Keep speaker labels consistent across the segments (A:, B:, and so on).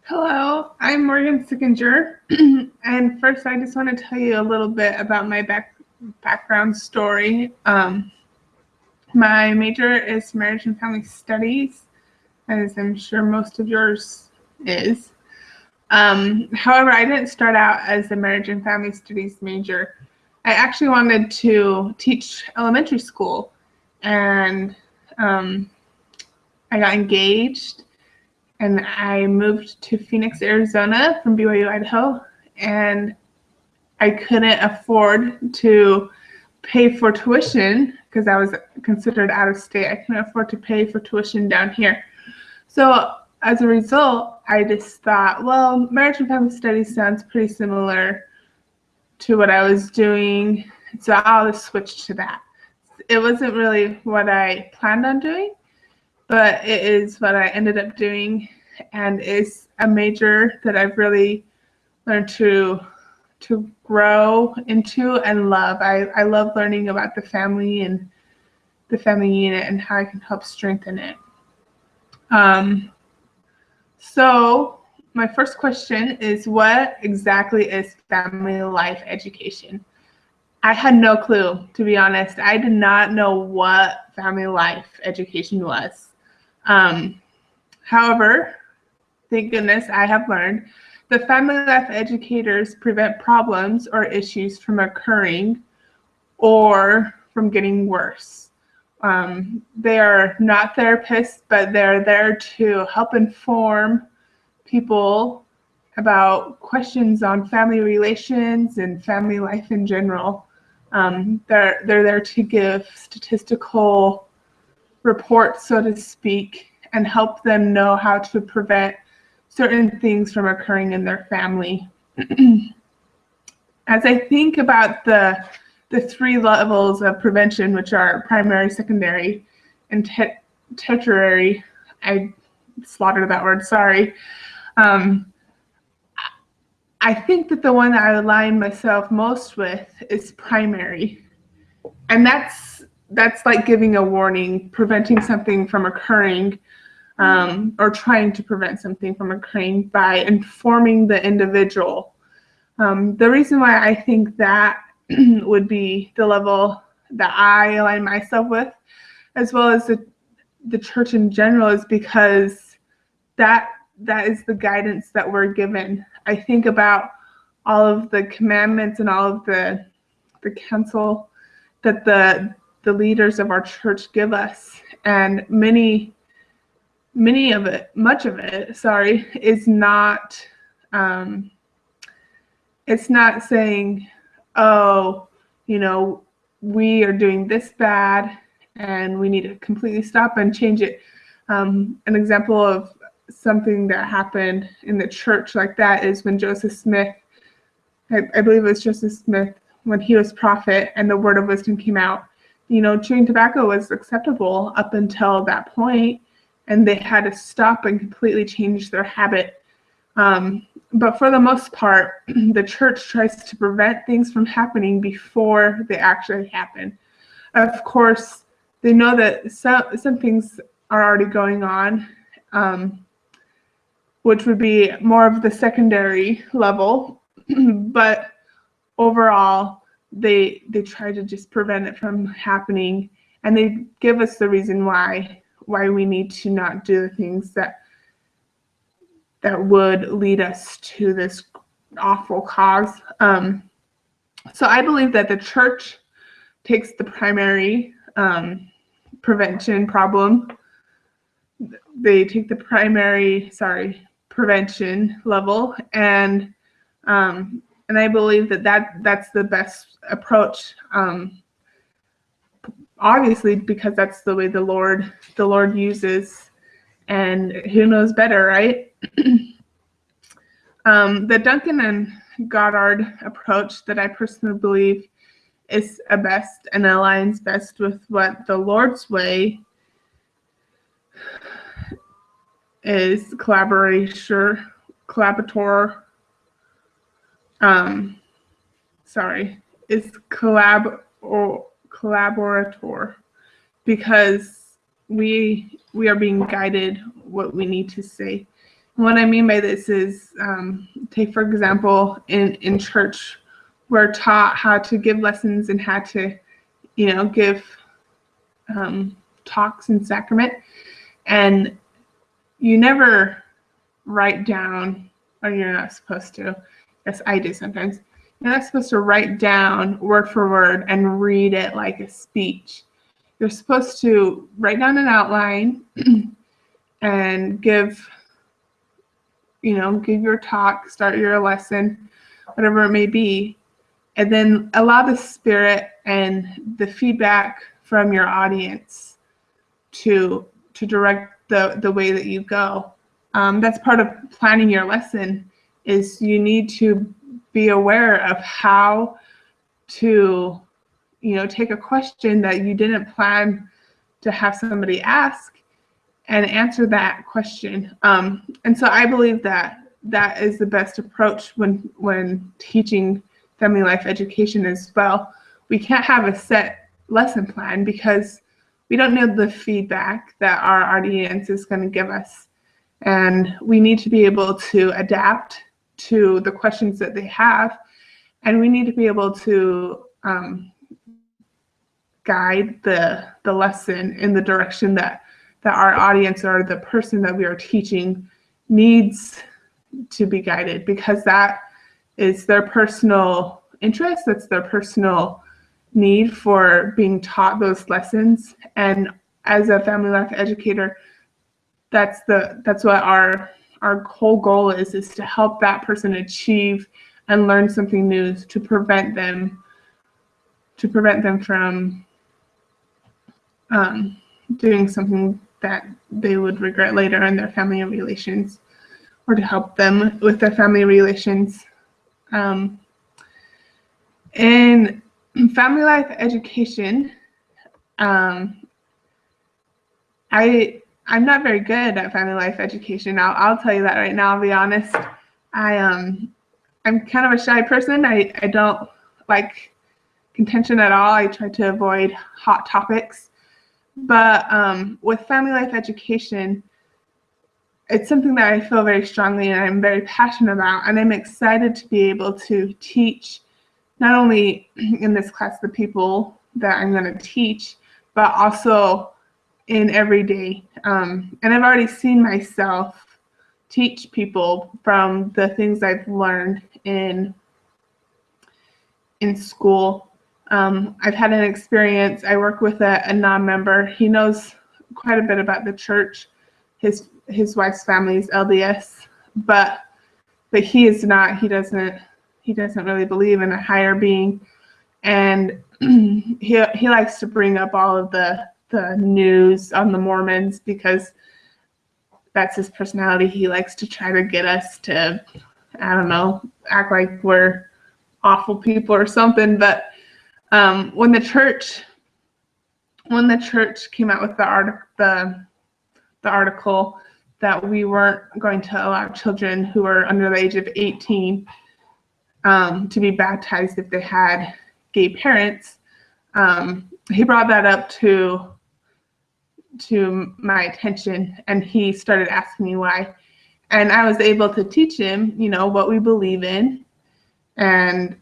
A: Hello, I'm Morgan Sickinger, and first I just want to tell you a little bit about my background story. My major is marriage and family studies, as I'm sure most of yours is. However, I didn't start out as a marriage and family studies major. I actually wanted to teach elementary school, and I got engaged and I moved to Phoenix, Arizona from BYU, Idaho, and I couldn't afford to pay for tuition because I was considered out of state. I couldn't afford to pay for tuition down here. So as a result, I just thought, well, marriage and family studies sounds pretty similar to what I was doing, so I'll just switch to that. It wasn't really what I planned on doing, but it is what I ended up doing, and it's a major that I've really learned to grow into and love. I love learning about the family and the family unit and how I can help strengthen it. Um, so my first question is, what exactly is family life education? I had no clue, to be honest. I did not know what family life education was. Um, However, thank goodness I have learned that family life educators prevent problems or issues from occurring or from getting worse. They are not therapists, but they're there to help inform people about questions on family relations and family life in general. They're there to give statistical reports, so to speak, and help them know how to prevent certain things from occurring in their family. As I think about the three levels of prevention, which are primary, secondary, and tertiary, I slaughtered that word, sorry. I think that the one that I align myself most with is primary. And that's like giving a warning, preventing something from occurring, or trying to prevent something from occurring by informing the individual. The reason why I think that would be the level that I align myself with, as well as the church in general, is because that is the guidance that we're given. I think about all of the commandments and all of the counsel that the leaders of our church give us, and much of it, sorry, is not, it's not saying, oh, we are doing this bad and we need to completely stop and change it. An example of something that happened in the church like that is when Joseph Smith, I believe it was Joseph Smith, when he was prophet and the word of wisdom came out, chewing tobacco was acceptable up until that point, and they had to stop and completely change their habit. But for the most part, the church tries to prevent things from happening before they actually happen. Of course, they know that some things are already going on, which would be more of the secondary level, but overall, they try to just prevent it from happening, and they give us the reason why we need to not do the things that would lead us to this awful cause. So I believe that the church takes the primary prevention problem. They take the primary, prevention level, and I believe that's the best approach. Obviously, because that's the way the Lord uses, and who knows better, right? The Duncan and Goddard approach that I personally believe is a best and aligns best with what the Lord's way is collaborator, is collaborator, because we are being guided what we need to say. What I mean by this is, take for example, in church, we're taught how to give lessons and how to, give talks in sacrament, and you never write down, or you're not supposed to. Yes, I do sometimes. You're not supposed to write down word for word and read it like a speech. You're supposed to write down an outline and give your talk, start your lesson, whatever it may be, and then allow the Spirit and the feedback from your audience to direct the way that you go. That's part of planning your lesson, is you need to be aware of how to, take a question that you didn't plan to have somebody ask and answer that question. And so I believe that is the best approach when teaching family life education as well. We can't have a set lesson plan because we don't know the feedback that our audience is going to give us. And we need to be able to adapt to the questions that they have. And we need to be able to guide the lesson in the direction that our audience or the person that we are teaching needs to be guided, because that is their personal interest, that's their personal need for being taught those lessons. And as a family life educator, that's what our whole goal is to help that person achieve and learn something new, to prevent them from doing something that they would regret later in their family relations, or to help them with their family relations. In family life education, I'm not very good at family life education. I'll tell you that right now. I'll be honest. I'm kind of a shy person. I don't like contention at all. I try to avoid hot topics. But with family life education, it's something that I feel very strongly and I'm very passionate about. And I'm excited to be able to teach not only in this class the people that I'm going to teach, but also in every day. And I've already seen myself teach people from the things I've learned in school. I've had an experience. I work with a non-member. He knows quite a bit about the church. His wife's family is LDS, but he is not. He doesn't really believe in a higher being, and he likes to bring up all of the news on the Mormons because that's his personality. He likes to try to get us to, I don't know, act like we're awful people or something. But when the church came out with the article that we weren't going to allow children who were under the age of 18 to be baptized if they had gay parents, he brought that up to my attention, and he started asking me why. And I was able to teach him, what we believe in and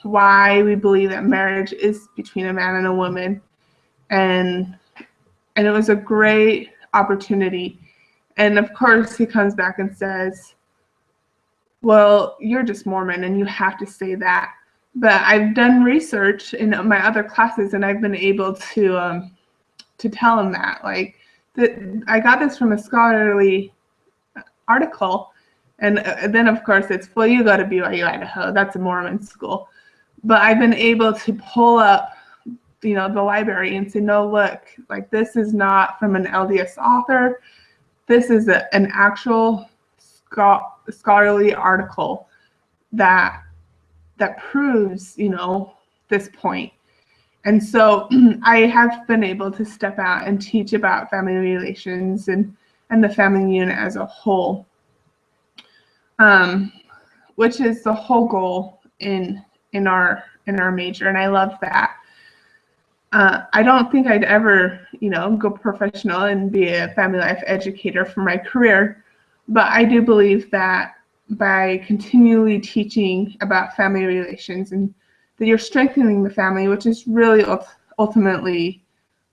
A: why we believe that marriage is between a man and a woman. And it was a great opportunity. And of course, he comes back and says, well, you're just Mormon and you have to say that. But I've done research in my other classes, and I've been able to tell him that, I got this from a scholarly article. And then, of course, well, you go to BYU, Idaho. That's a Mormon school. But I've been able to pull up, the library and say, no, look, this is not from an LDS author. This is an actual scholarly article that proves, this point. And so I have been able to step out and teach about family relations and the family unit as a whole, which is the whole goal in our major, and I love that. I don't think I'd ever, go professional and be a family life educator for my career, But I do believe that by continually teaching about family relations and that you're strengthening the family, which is really ultimately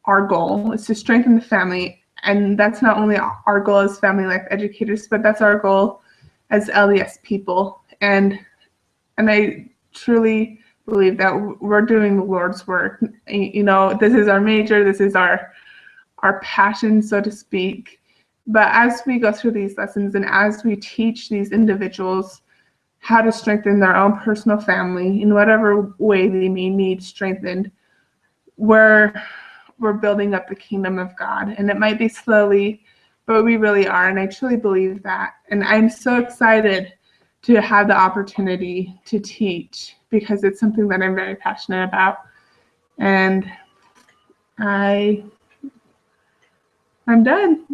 A: our goal, is to strengthen the family. And that's not only our goal as family life educators, but that's our goal as LDS people. And I truly believe that we're doing the Lord's work. You know, this is our major, this is our passion, so to speak. But as we go through these lessons and as we teach these individuals how to strengthen their own personal family in whatever way they may need strengthened, we're building up the kingdom of God. And it might be slowly, but we really are. And I truly believe that. And I'm so excited to have the opportunity to teach because it's something that I'm very passionate about. And I'm done.